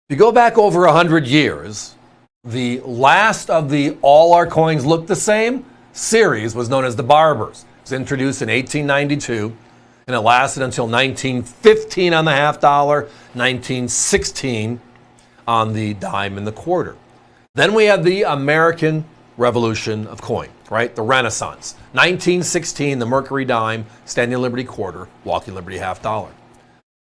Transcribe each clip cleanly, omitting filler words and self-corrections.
If you go back over 100 years, the last of the All Our Coins Look the Same series was known as the Barbers. It was introduced in 1892, and it lasted until 1915 on the half dollar, 1916 on the dime and the quarter. Then we had the American Revolution of coin, right? The Renaissance. 1916, the Mercury dime, Standing Liberty quarter, Walking Liberty half dollar.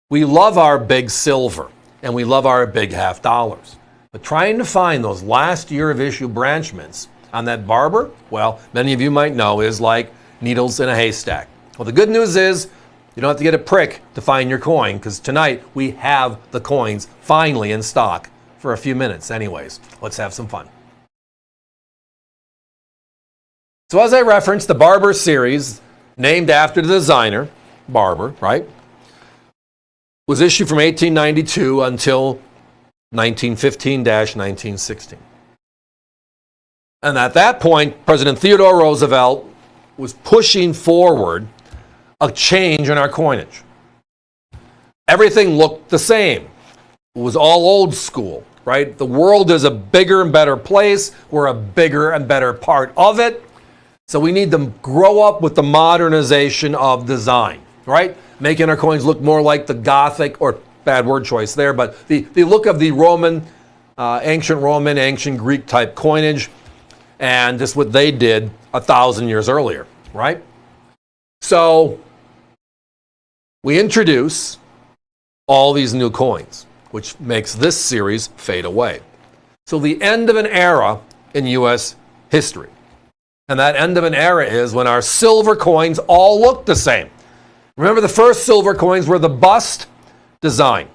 We love our big silver, and we love our big half dollars. But trying to find those last year of issue branchments on that Barber, well, many of you might know, is like needles in a haystack. Well, the good news is you don't have to get a prick to find your coin, because tonight we have the coins finally in stock for a few minutes anyways. Let's have some fun. So as I referenced, the Barber series, named after the designer, Barber, right, was issued from 1892 until 1915-1916. And at that point, President Theodore Roosevelt was pushing forward a change in our coinage. Everything looked the same. It was all old school, right? The world is a bigger and better place. We're a bigger and better part of it. So we need to grow up with the modernization of design, right? Making our coins look more like the Gothic, or bad word choice there, but the look of the Roman, ancient Greek type coinage, and just what they did 1,000 years earlier, right? So we introduce all these new coins, which makes this series fade away. So the end of an era in U.S. history. And that end of an era is when our silver coins all look the same. Remember, the first silver coins were the bust design.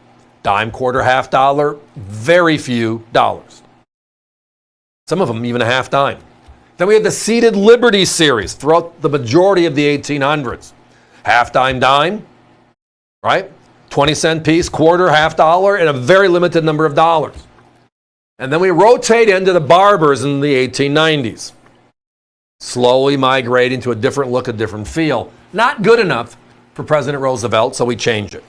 Dime, quarter, half dollar, very few dollars. Some of them even a half dime. Then we had the seated Liberty series throughout the majority of the 1800s. Half dime, right? 20-cent piece, quarter, half dollar, and a very limited number of dollars. And then we rotate into the Barbers in the 1890s. Slowly migrating to a different look, a different feel. Not good enough for President Roosevelt, so we changed it.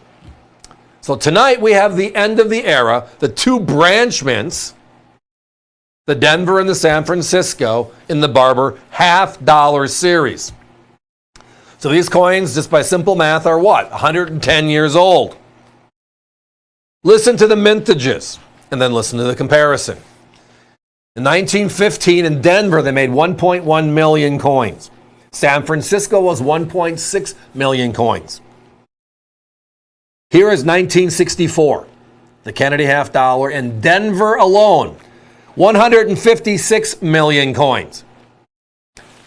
So tonight we have the end of the era, the two branchments, the Denver and the San Francisco, in the Barber half dollar series. So these coins, just by simple math, are what? 110 years old. Listen to the mintages, and then listen to the comparison. In 1915 in Denver, they made 1.1 million coins. San Francisco was 1.6 million coins. Here is 1964, the Kennedy half dollar. In Denver alone, 156 million coins.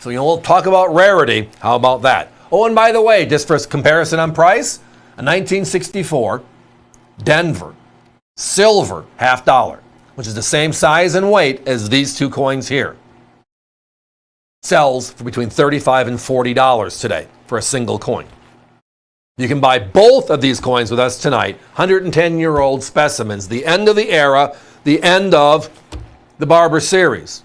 So we'll talk about rarity. How about that? Oh, and by the way, just for comparison on price, a 1964 Denver silver half dollar, which is the same size and weight as these two coins here, sells for between $35 and $40 today for a single coin. You can buy both of these coins with us tonight, 110-year-old specimens, the end of the era, the end of the Barber series.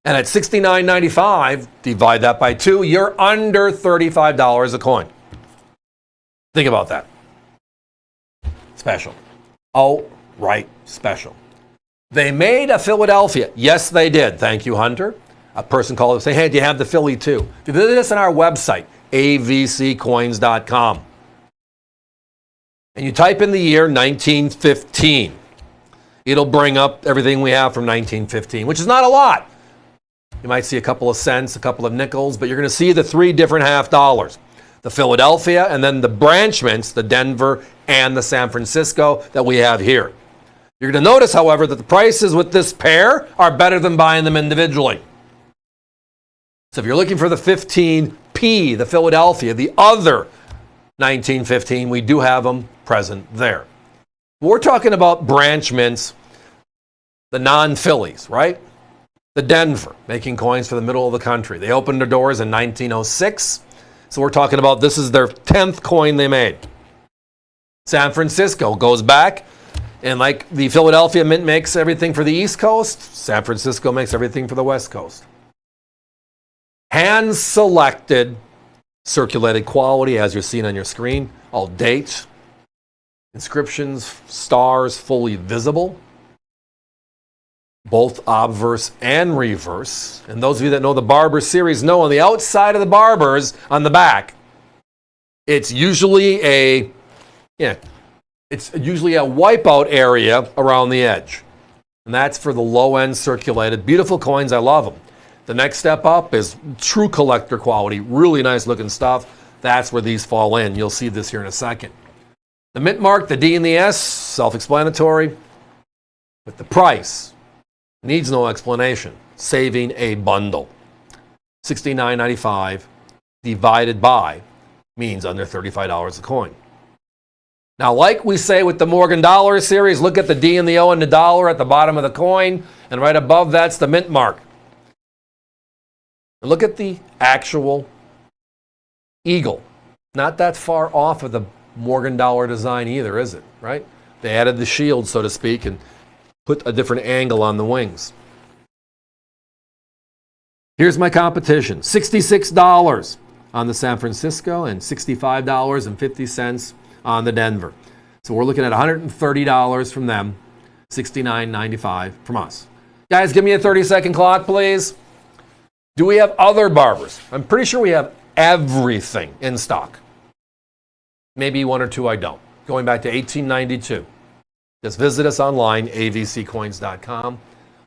And at $69.95, divide that by 2, you're under $35 a coin. Think about that. Special. Oh, right, special. They made a Philadelphia. Yes, they did. Thank you, Hunter. A person called and said, hey, do you have the Philly too? If you visit us on our website, avccoins.com, and you type in the year 1915, it'll bring up everything we have from 1915, which is not a lot. You might see a couple of cents, a couple of nickels, but you're going to see the 3 different half dollars. The Philadelphia, and then the branchments, the Denver and the San Francisco that we have here. You're going to notice, however, that the prices with this pair are better than buying them individually. So if you're looking for the 15P, the Philadelphia, the other 1915, we do have them present there. We're talking about branchments, the non-Phillies, right? The Denver, making coins for the middle of the country. They opened their doors in 1906. So we're talking about this is their 10th coin they made. San Francisco goes back, and like the Philadelphia Mint makes everything for the East Coast, San Francisco makes everything for the West Coast. Hand-selected, circulated quality, as you're seeing on your screen. All dates, inscriptions, stars, fully visible. both obverse and reverse. And those of you that know the Barber series know on the outside of the Barbers, on the back, it's usually a wipeout area around the edge. And that's for the low-end circulated. Beautiful coins, I love them. The next step up is true collector quality, really nice looking stuff. That's where these fall in. You'll see this here in a second. The mint mark, the D and the S, self-explanatory. But the price needs no explanation. Saving a bundle. $69.95 divided by means under $35 a coin. Now, like we say with the Morgan Dollar series, look at the D and the O and the dollar at the bottom of the coin, and right above that's the mint mark. And look at the actual eagle. Not that far off of the Morgan Dollar design either, is it? Right? They added the shield, so to speak, and put a different angle on the wings. Here's my competition. $66 on the San Francisco and $65.50 on the Denver. So we're looking at $130 from them, $69.95 from us. Guys, give me a 30-second clock, please. Do we have other Barbers? I'm pretty sure we have everything in stock. Maybe one or two I don't. Going back to 1892. Just visit us online, avccoins.com.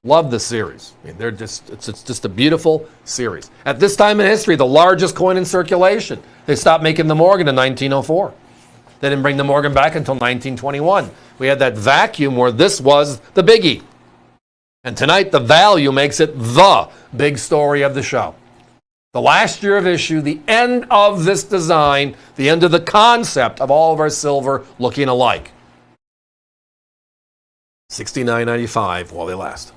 Love the series. I mean, it's just a beautiful series. At this time in history, the largest coin in circulation. They stopped making the Morgan in 1904. They didn't bring the Morgan back until 1921. We had that vacuum where this was the biggie. And tonight, the value makes it the big story of the show. The last year of issue, the end of this design, the end of the concept of all of our silver looking alike. $69.95 while they last.